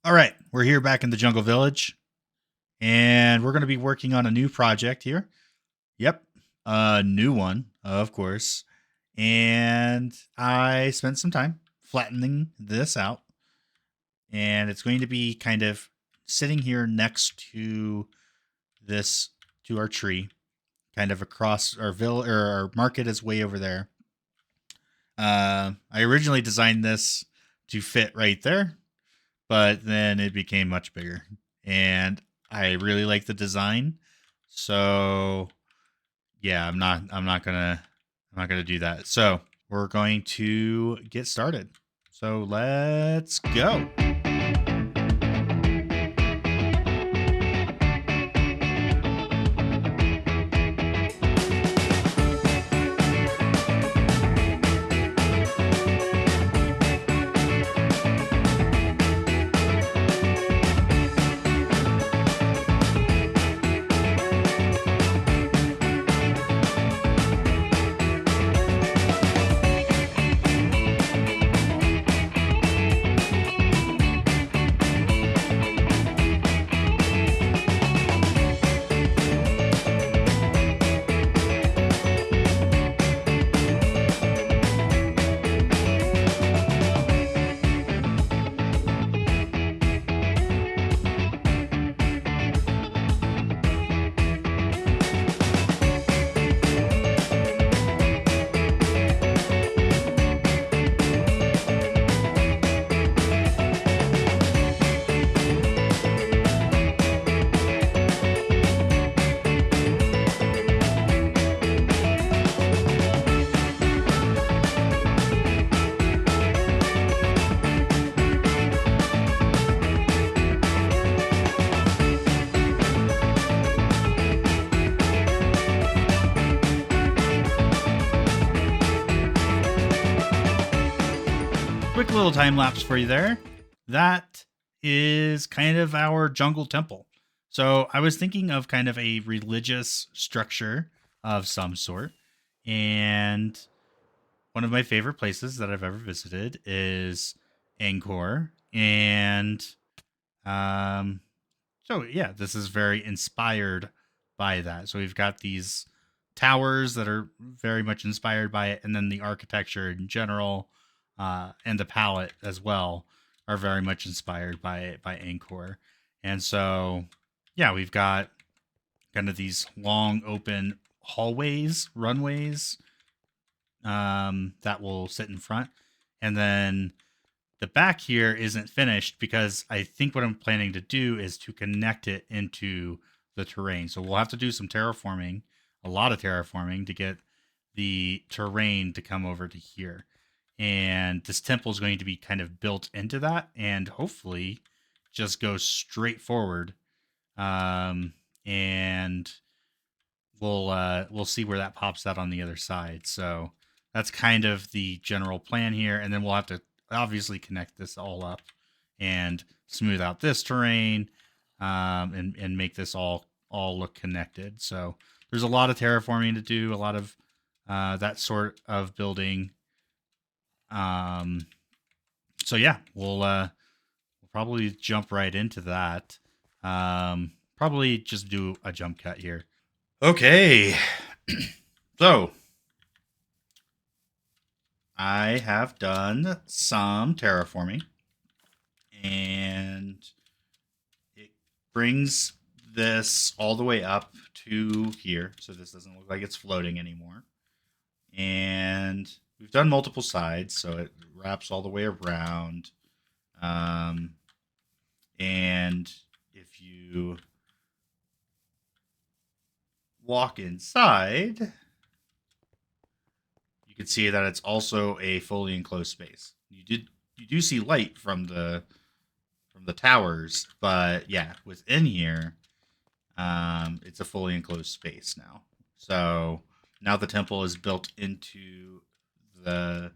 All right, we're here back in the jungle village, and we're going to be working on a new project here. Yep, a new one, of course. And I spent some time flattening this out, and it's going to be kind of sitting here next to this to our tree, kind of across our village or our market is way over there. I originally designed this to fit right there, but then it became much bigger, and I really like the design. So yeah, I'm not gonna do that. So we're going to get started. So let's go. Quick little time lapse for you there. That is kind of our jungle temple. So I was thinking of kind of a religious structure of some sort. And one of my favorite places that I've ever visited is Angkor. And um, so, yeah, this is very inspired by that. So we've got these towers that are very much inspired by it. And then the architecture in general and the palette as well are very much inspired by it, by Angkor. And so, yeah, we've got kind of these long open hallways, runways that will sit in front. And then the back here isn't finished because I think what I'm planning to do is to connect it into the terrain. So we'll have to do some terraforming, a lot of terraforming to get the terrain to come over to here. And this temple is going to be kind of built into that and hopefully just go straight forward. And we'll see where that pops out on the other side. So that's kind of the general plan here, and then we'll have to obviously connect this all up and smooth out this terrain, and make this all look connected. So there's a lot of terraforming to do, a lot of that sort of building. Um, so yeah, we'll probably jump right into that. Probably just do a jump cut here. Okay. So, I have done some terraforming, and it brings this all the way up to here. So this doesn't look like it's floating anymore. And we've done multiple sides, so it wraps all the way around. Um, and if you walk inside, you can see that it's also a fully enclosed space. You do see light from the towers, but yeah, within here, it's a fully enclosed space now. So now the temple is built into the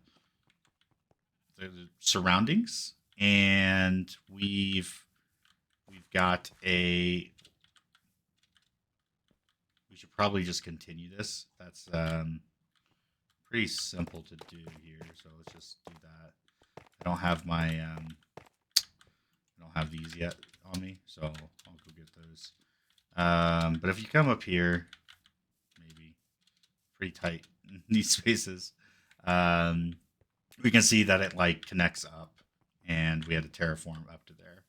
the surroundings, and we've got a. We should probably just continue this. That's pretty simple to do here, so let's just do that. I don't have my I don't have these yet on me, so I'll go get those. But if you come up here, maybe pretty tight in these spaces, um, we can see that it like connects up, and we had to terraform up to there.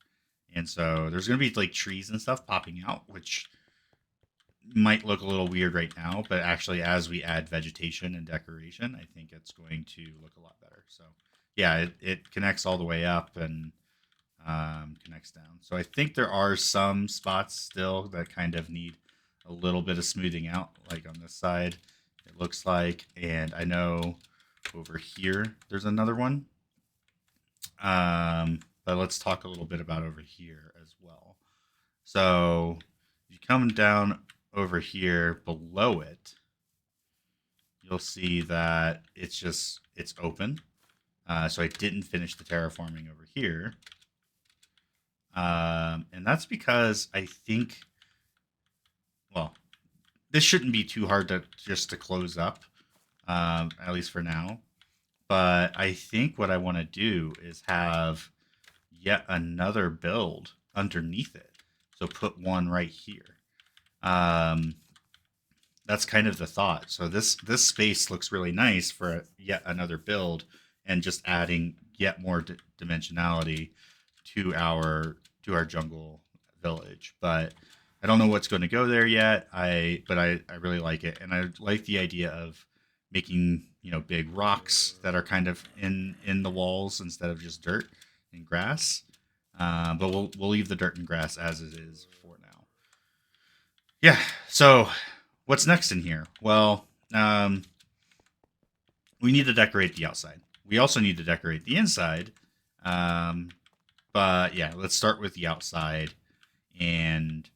And so there's going to be like trees and stuff popping out, which might look a little weird right now, but actually, as we add vegetation and decoration, I think it's going to look a lot better. So, yeah, it connects all the way up and connects down. So, I think there are some spots still that kind of need a little bit of smoothing out, like on this side, it looks like. And I know over here, there's another one. But let's talk a little bit about over here as well. So, you come down over here below it, you'll see that it's open. So I didn't finish the terraforming over here, and that's because I think, well, this shouldn't be too hard to just to close up, at least for now. But I think what I want to do is have yet another build underneath it. So put one right here. Um, that's kind of the thought. So this space looks really nice for yet another build, and just adding yet more dimensionality to our jungle village. But I don't know what's going to go there yet. I really like it, and I like the idea of making big rocks that are kind of in the walls instead of just dirt and grass. But we'll leave the dirt and grass as it is for now. Yeah. So what's next in here? Well, we need to decorate the outside. We also need to decorate the inside. Um, but yeah, let's start with the outside and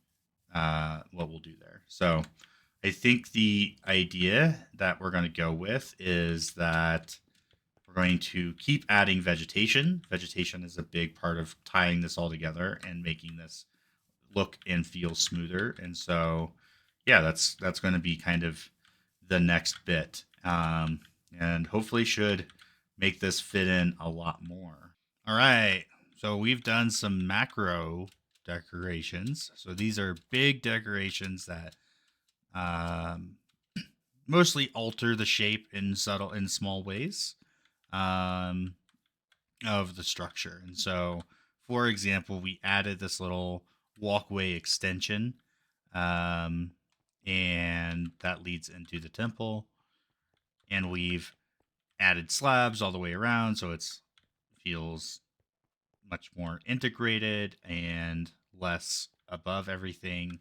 what we'll do there. So I think the idea that we're going to go with is that we're going to keep adding vegetation. Vegetation is a big part of tying this all together and making this look and feel smoother. And so, yeah, that's going to be kind of the next bit, and hopefully should make this fit in a lot more. All right, so we've done some macro decorations. So these are big decorations that um, mostly alter the shape in small ways um, of the structure. And so, for example, we added this little walkway extension, um, and that leads into the temple. And we've added slabs all the way around, so it feels much more integrated and less above everything.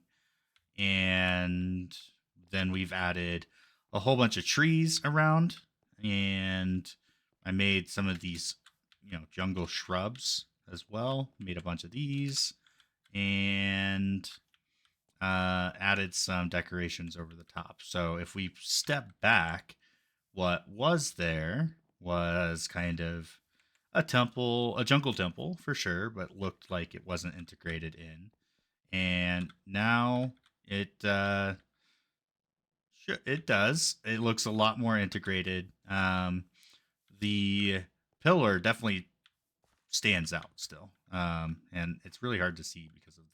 And then we've added a whole bunch of trees around, and I made some of these, jungle shrubs as well. Made a bunch of these, and added some decorations over the top. So if we step back, what was there was kind of a temple, a jungle temple for sure, but looked like it wasn't integrated in. And now it it does. It looks a lot more integrated. The pillar definitely stands out still, and it's really hard to see because of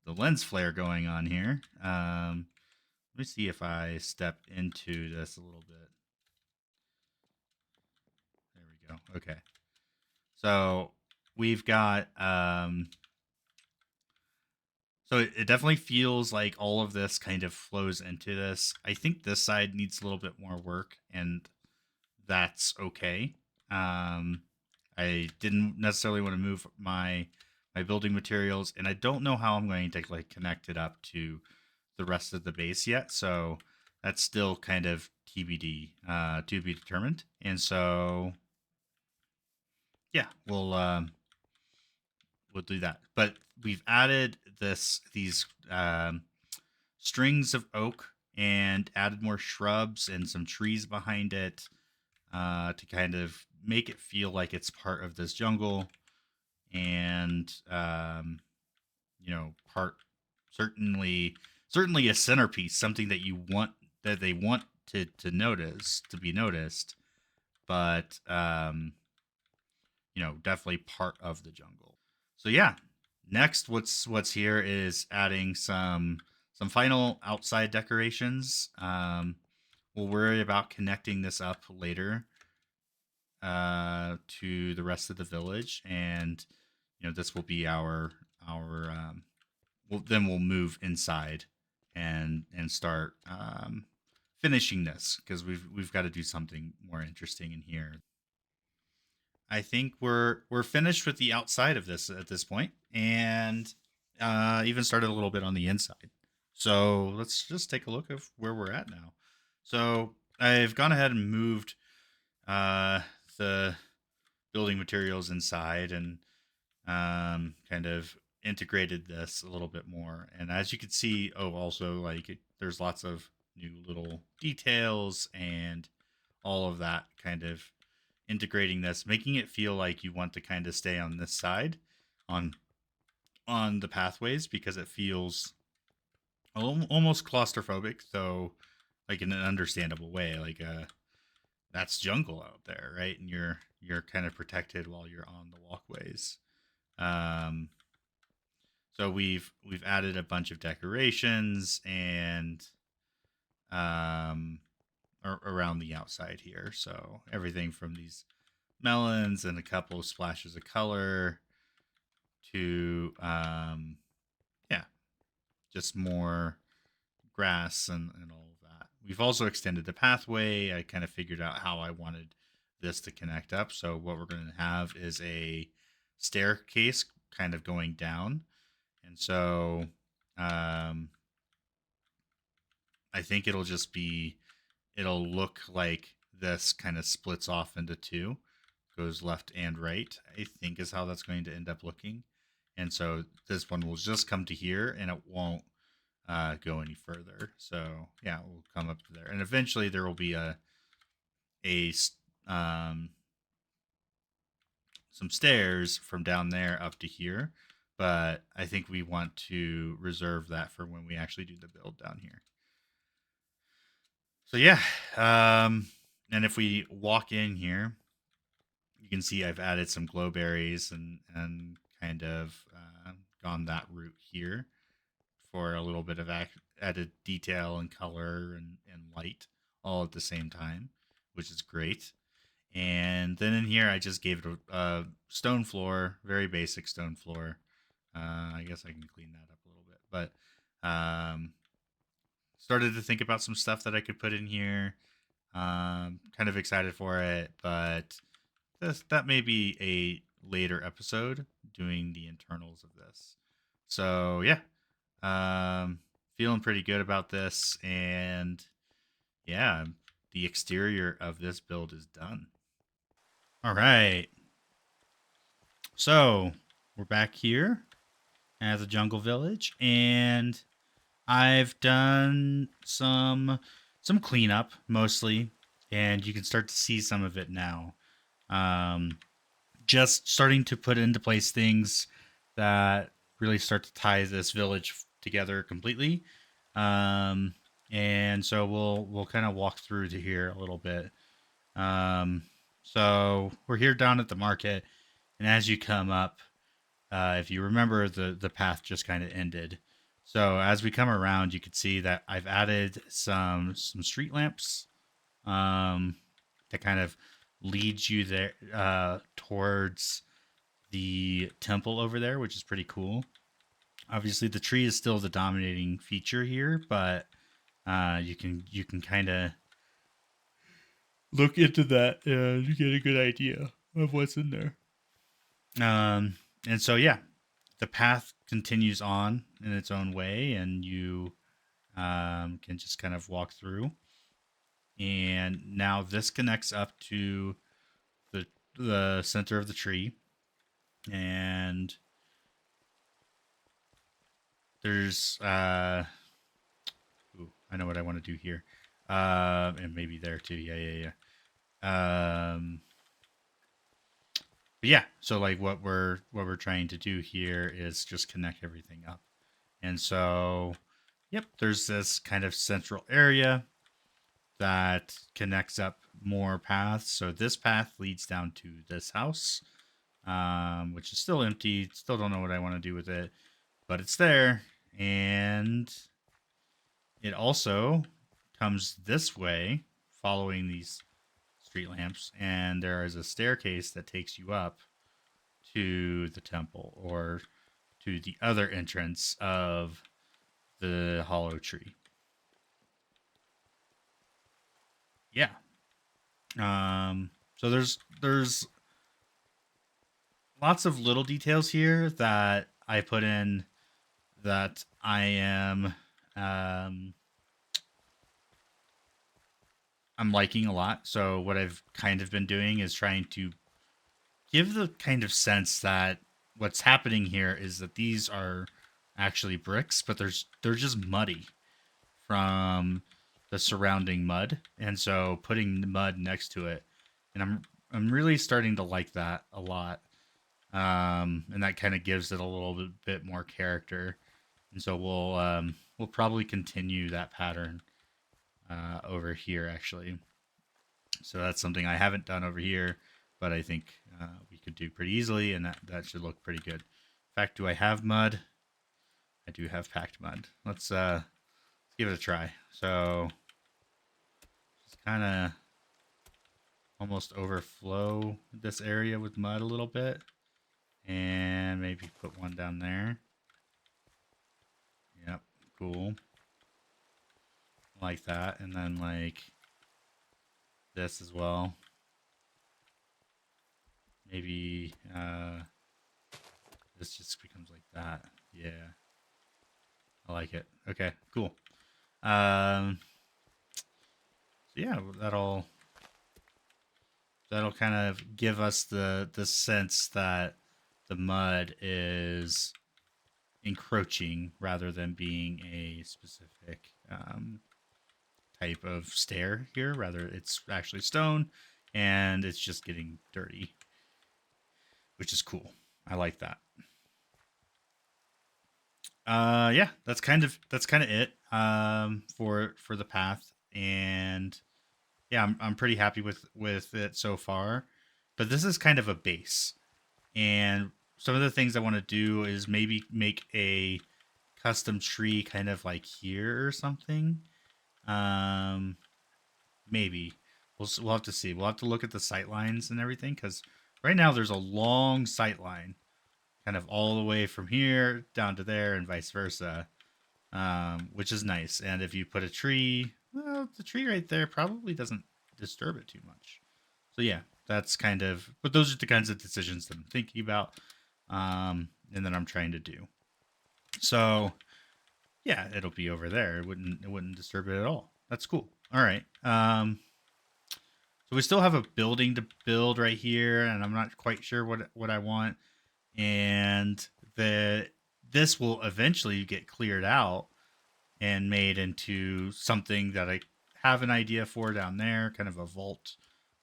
the lens flare going on here. Let me see if I step into this a little bit. There we go. Okay. So we've got so it definitely feels like all of this kind of flows into this. I think this side needs a little bit more work, and that's okay. Um I didn't necessarily want to move my building materials, and I don't know how I'm going to like connect it up to the rest of the base yet. So that's still kind of TBD, to be determined. And so yeah, we'll do that. But we've added these strings of oak and added more shrubs and some trees behind it, to kind of make it feel like it's part of this jungle, and part certainly a centerpiece, something that they want to be noticed, but definitely part of the jungle. So yeah, next what's here is adding some final outside decorations. We'll worry about connecting this up later to the rest of the village, and this will be our then we'll move inside and start finishing this because we've got to do something more interesting in here. I think we're finished with the outside of this at this point, and even started a little bit on the inside. So let's just take a look of where we're at now. So I've gone ahead and moved uh, the building materials inside and kind of integrated this a little bit more. And as you can see, also there's lots of new little details and all of that kind of integrating this, making it feel like you want to kind of stay on this side on on the pathways because it feels almost claustrophobic, though like in an understandable way. That's jungle out there, right? And you're kind of protected while you're on the walkways. Um, so we've added a bunch of decorations and um, around the outside here. So everything from these melons and a couple of splashes of color to yeah, just more grass and all of that. We've also extended the pathway. I kind of figured out how I wanted this to connect up. So what we're going to have is a staircase kind of going down. And so um, I think it'll look like this kind of splits off into two, goes left and right, I think is how that's going to end up looking. And so this one will just come to here and it won't go any further. So yeah, we'll come up to there. And eventually there will be a um, some stairs from down there up to here. But I think we want to reserve that for when we actually do the build down here. So yeah, and if we walk in here, you can see I've added some glowberries and kind of gone that route here for a little bit of added detail and color and light all at the same time, which is great. And then in here, I just gave it a stone floor, very basic stone floor. I guess I can clean that up a little bit, but started to think about some stuff that I could put in here. Kind of excited for it, but that may be a later episode doing the internals of this. So yeah, feeling pretty good about this, and yeah, the exterior of this build is done. All right, so we're back here at the jungle village, and I've done some cleanup mostly, and you can start to see some of it now. Um, just starting to put into place things that really start to tie this village together completely. Um, and so we'll kind of walk through to here a little bit. Um, so we're here down at the market, and as you come up, if you remember, the path just kind of ended. So as we come around, you can see that I've added some street lamps um, that kind of leads you there towards the temple over there, which is pretty cool. Obviously, the tree is still the dominating feature here, but you can kind of look into that and you get a good idea of what's in there. And so yeah, the path continues on in its own way, and you can just kind of walk through. And now this connects up to the center of the tree, and there's ooh, I know what I want to do here, and maybe there too. Yeah. But yeah, so like what we're trying to do here is just connect everything up, and so yep, there's this kind of central area that connects up more paths. So this path leads down to this house. which is still empty. Still don't know what I want to do with it, but it's there. And it also comes this way, following these street lamps, and there is a staircase that takes you up to the temple or to the other entrance of the hollow tree. Yeah. So there's lots of little details here that I put in that I am um, I'm liking a lot. So what I've kind of been doing is trying to give the kind of sense that what's happening here is that these are actually bricks, but they're just muddy from the surrounding mud, and so putting the mud next to it, and I'm really starting to like that a lot, and that kind of gives it a little bit more character, and so we'll probably continue that pattern over here actually. So that's something I haven't done over here, but I think we could do pretty easily, and that should look pretty good. In fact, do I have mud? I do have packed mud. Let's give it a try. So just kind of almost overflow this area with mud a little bit, and maybe put one down there. Yep, cool. Like that, and then like this as well. Maybe this just becomes like that. Yeah, I like it. Okay, cool. So yeah, that'll kind of give us the sense that the mud is encroaching rather than being a specific type of stair here. Rather, it's actually stone, and it's just getting dirty, which is cool. I like that. Yeah, that's kind of it for the path, and yeah, I'm pretty happy with it so far. But this is kind of a base, and some of the things I want to do is maybe make a custom tree kind of like here or something. Um, maybe we'll have to see. We'll have to look at the sight lines and everything because right now there's a long sight line, kind of all the way from here down to there and vice versa, which is nice. And if you put a tree, well, the tree right there probably doesn't disturb it too much. So yeah, that's kind of. But those are the kinds of decisions that I'm thinking about, and that I'm trying to do. So yeah, it'll be over there. It wouldn't disturb it at all. That's cool. All right. So we still have a building to build right here, and I'm not quite sure what I want. And the this will eventually get cleared out and made into something that I have an idea for down there, kind of a vault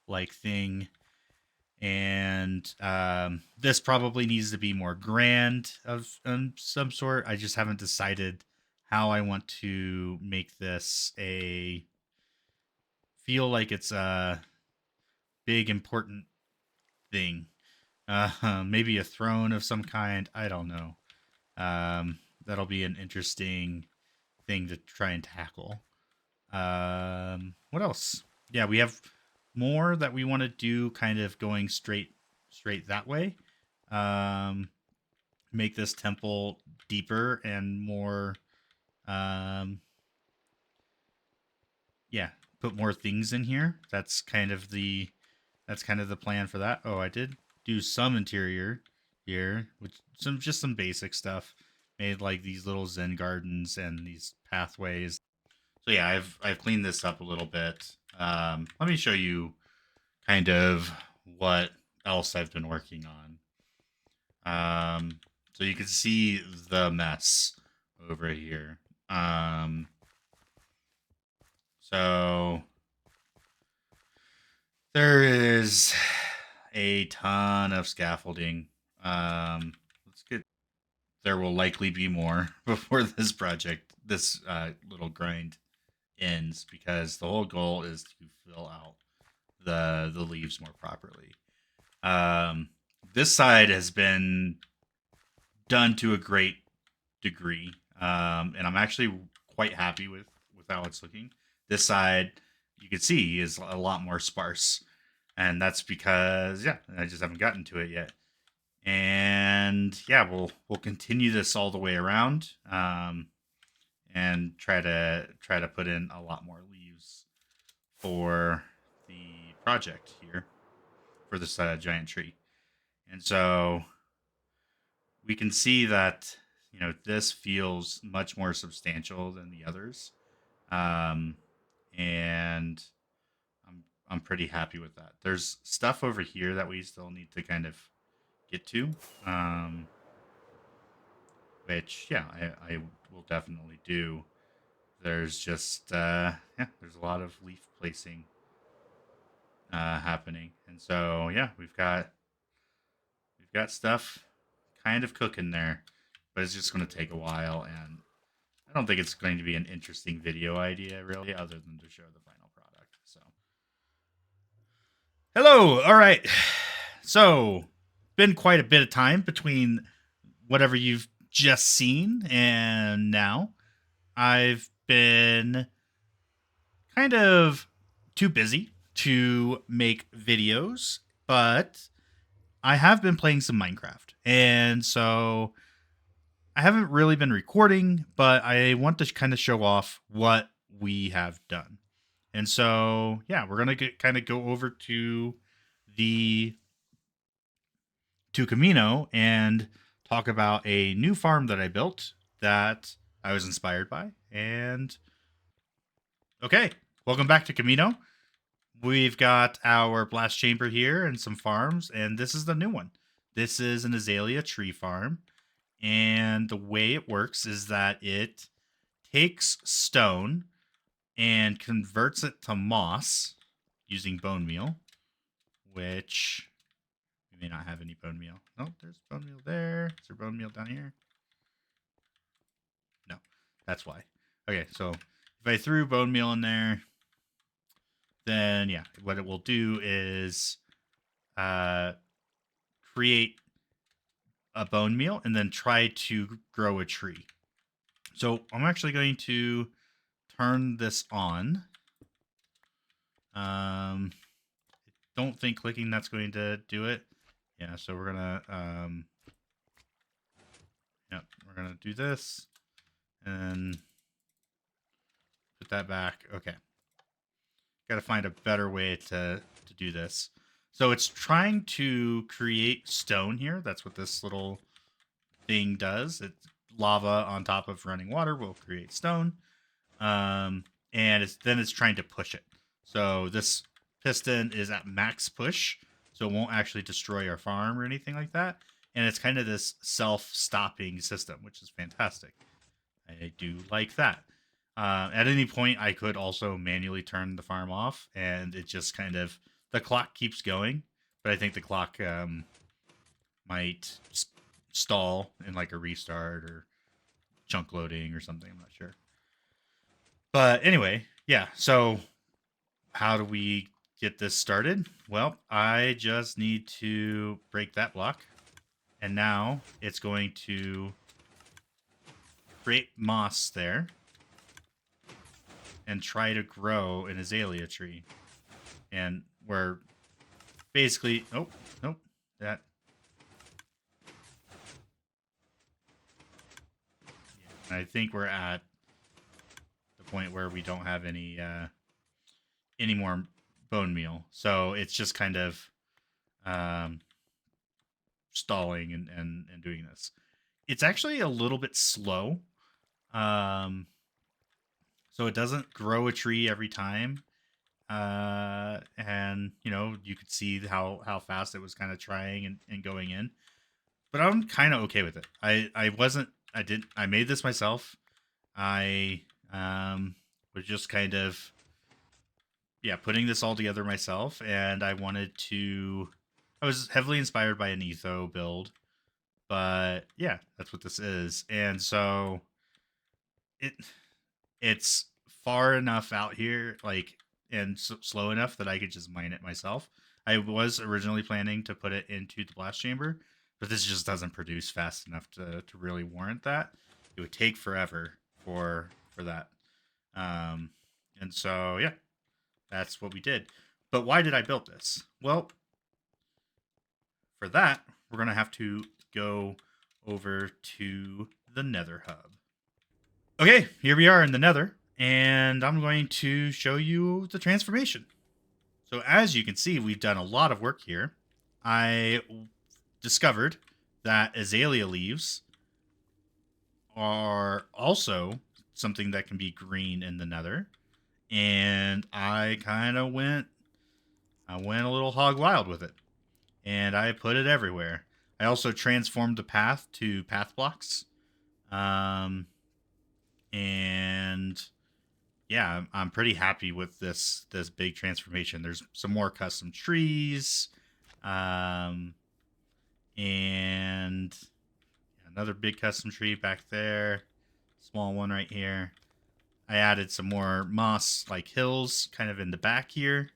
like thing. And this probably needs to be more grand of some sort. I just haven't decided how I want to make this a feel like it's a big important thing. Maybe a throne of some kind. I don't know. That'll be an interesting thing to try and tackle. What else? Yeah, we have more that we want to do, kind of going straight that way. Um, make this temple deeper and more. Um, yeah, put more things in here. That's kind of the plan for that. Oh, I did do some interior here, which some basic stuff. Made like these little Zen gardens and these pathways. So yeah, I've cleaned this up a little bit. Let me show you kind of what else I've been working on. So you can see the mess over here. So there is a ton of scaffolding. Let's get. There will likely be more before this little grind ends, because the whole goal is to fill out the leaves more properly. Um, this side has been done to a great degree, and I'm actually quite happy with how it's looking. This side, you can see, is a lot more sparse, and that's because I just haven't gotten to it yet. And yeah, we'll continue this all the way around, and try to put in a lot more leaves for the project here for this giant tree. And so we can see that this feels much more substantial than the others, um, and I'm pretty happy with that. There's stuff over here that we still need to kind of get to, um, which I will definitely do. There's just there's a lot of leaf placing happening, and so we've got stuff kind of cooking there, but it's just going to take a while, and I don't think it's going to be an interesting video idea really, other than to show the final product. So, hello, all right. So, been quite a bit of time between whatever you've just seen and now. I've been kind of too busy to make videos, but I have been playing some Minecraft. And so I haven't really been recording, but I want to kind of show off what we have done. And so, yeah, we're going to kind of go over the to Camino and talk about a new farm that I built that I was inspired by. And okay, welcome back to Camino. We've got our blast chamber here and some farms, and this is the new one. This is an azalea tree farm, and the way it works is that it takes stone and converts it to moss using bone meal, which we may not have any bone meal. Oh, there's bone meal there. Is there bone meal down here? No, that's why. Okay, so if I threw bone meal in there, then yeah, what it will do is uh, create a bone meal and then try to grow a tree. So I'm actually going to turn this on. Don't think clicking that's going to do it. Yeah, so we're gonna we're gonna do this and put that back. Okay. Gotta find a better way to do this. So it's trying to create stone here. That's what this little thing does. It's lava on top of running water will create stone. And it's trying to push it. So this piston is at max push, so it won't actually destroy our farm or anything like that. And it's kind of this self-stopping system, which is fantastic. I do like that. At any point, I could also manually turn the farm off, and it just kind of the clock keeps going. But I think the clock might stall in like a restart or chunk loading or something. I'm not sure. But anyway, yeah. So how do we get this started? Well, I just need to break that block, and now it's going to create moss there and try to grow an azalea tree. And we're basically nope, that yeah, I think we're at the point where we don't have any more bone meal. So it's just kind of um stalling and doing this. It's actually a little bit slow. Um so it doesn't grow a tree every time. And you could see how fast it was kind of trying and going in, but I'm kind of okay with it. I made this myself. I was just kind of putting this all together myself, and I was heavily inspired by an etho build, but yeah, that's what this is. And so it it's far enough out here, like, and slow enough that I could just mine it myself. I was originally planning to put it into the blast chamber, but this just doesn't produce fast enough to really warrant that. It would take forever for that. Um, and so yeah, that's what we did. But why did I build this? Well, for that, we're gonna have to go over to the Nether hub. Okay, here we are in the Nether, and I'm going to show you the transformation. So as you can see, we've done a lot of work here. I discovered that azalea leaves are also something that can be green in the Nether, and I went a little hog wild with it, and I put it everywhere. I also transformed the path to path blocks, and yeah, I'm pretty happy with this big transformation. There's some more custom trees, um, and another big custom tree back there, small one right here. I added some more moss like hills kind of in the back here.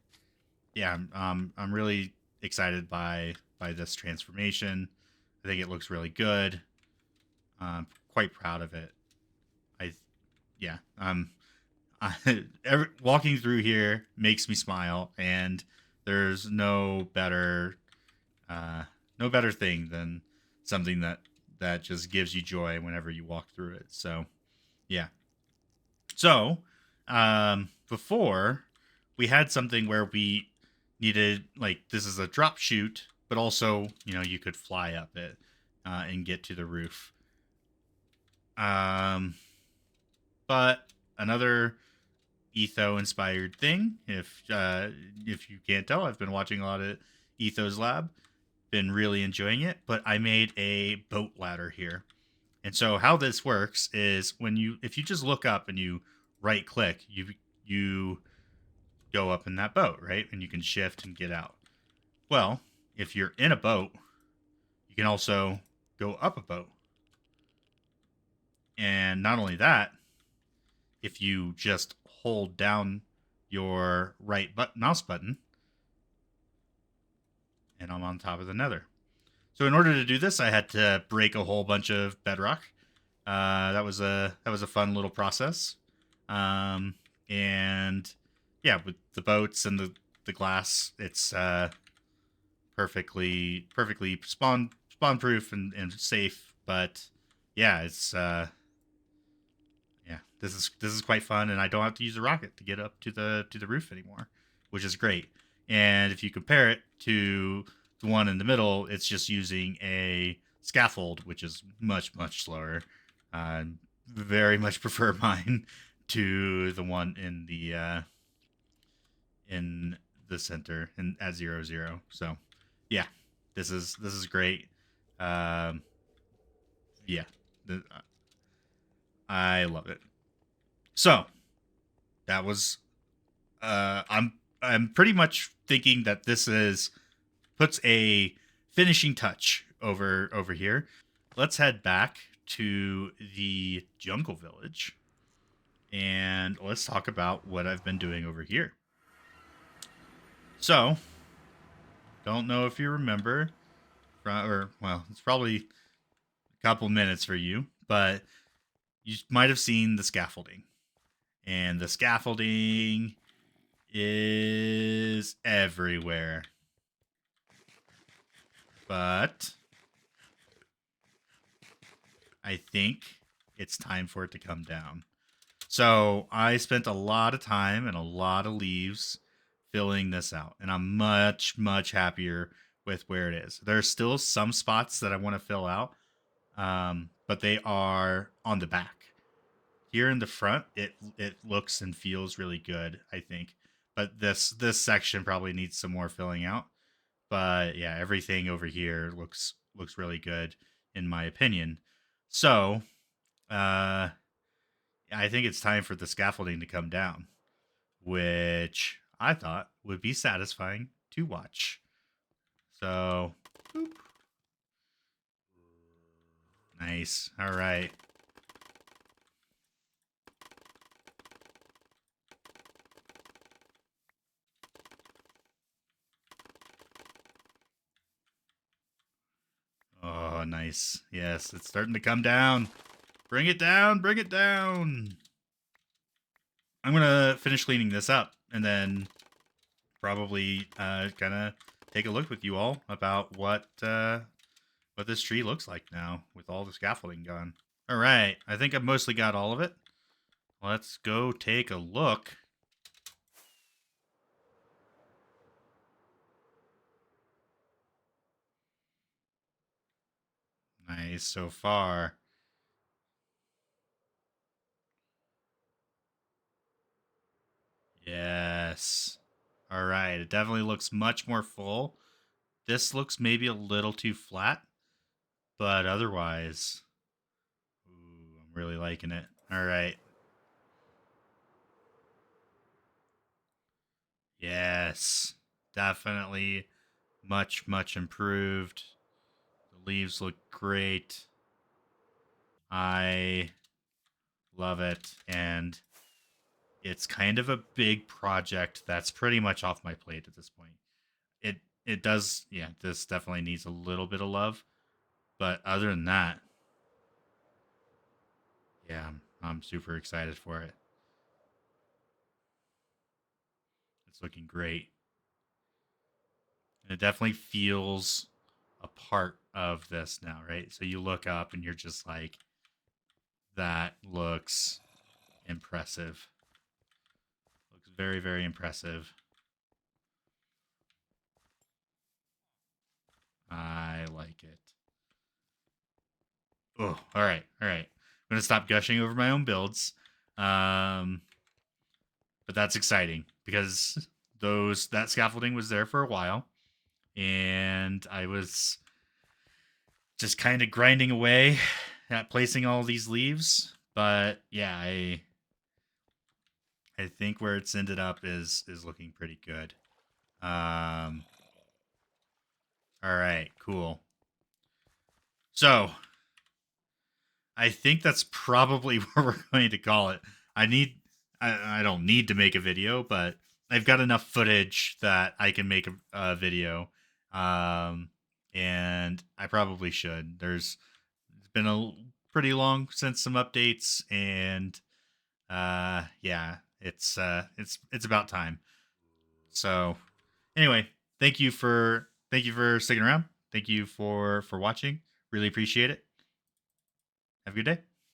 Yeah, I'm really excited by this transformation. I think it looks really good. I'm quite proud of it. I yeah, walking through here makes me smile, and there's uh, no better thing than something that just gives you joy whenever you walk through it. So yeah. So before we had something where we needed like this is a drop chute, but also you could fly up it and get to the roof. Um, but another etho inspired thing. If you can't tell, I've been watching a lot of Etho's Lab, been really enjoying it. But I made a boat ladder here, and so how this works is if you just look up and you right click, you go up in that boat, right, and you can shift and get out. Well, if you're in a boat, you can also go up a boat, and not only that, if you just hold down your mouse button, and I'm on top of the Nether. So in order to do this, I had to break a whole bunch of bedrock. That was a fun little process, and yeah, with the boats and the glass, it's perfectly spawn proof and safe. But yeah, it's yeah, this is quite fun, and I don't have to use a rocket to get up to the roof anymore, which is great. And if you compare it to the one in the middle, it's just using a scaffold, which is much slower. I very much prefer mine to the one in the center and at 0, 0. So yeah, this is great. Um, yeah, I love it. So that was I'm pretty much thinking that this is puts a finishing touch over here. Let's head back to the jungle village and let's talk about what I've been doing over here. So, don't know if you remember or well, it's probably a couple minutes for you, but you might have seen the scaffolding. And the scaffolding is everywhere. But I think it's time for it to come down. So I spent a lot of time and a lot of leaves filling this out, and I'm much happier with where it is. There's still some spots that I want to fill out, but they are on the back. Here in the front, it looks and feels really good, I think. But this section probably needs some more filling out. But yeah, everything over here looks really good in my opinion. So uh I think it's time for the scaffolding to come down, which I thought would be satisfying to watch. So, boop. Nice. All right. Oh, nice. Yes, it's starting to come down. Bring it down. Bring it down. I'm going to finish cleaning this up and then probably kind of take a look with you all about what this tree looks like now with all the scaffolding gone. All right. I think I've mostly got all of it. Let's go take a look. Nice so far. Yes. All right. It definitely looks much more full. This looks maybe a little too flat, but otherwise, ooh, I'm really liking it. All right. Yes. Definitely much improved. The leaves look great. I love it. And it's kind of a big project that's pretty much off my plate at this point. It does, yeah, this definitely needs a little bit of love, but other than that, yeah, I'm super excited for it. It's looking great. And it definitely feels a part of this now, right? So you look up and you're just like, that looks impressive. Looks very impressive. I like it. Oh, all right. I'm gonna stop gushing over my own builds, um, but that's exciting because those that scaffolding was there for a while, and I was just kind of grinding away at placing all these leaves. But yeah, I think where it's ended up is looking pretty good. Um, all right, cool. So I think that's probably what we're going to call it. I need I don't need to make a video, but I've got enough footage that I can make a video. Um and I probably should. It's been a pretty long since some updates and yeah, it's about time. So anyway, thank you for sticking around. Thank you for watching. Really appreciate it. Have a good day.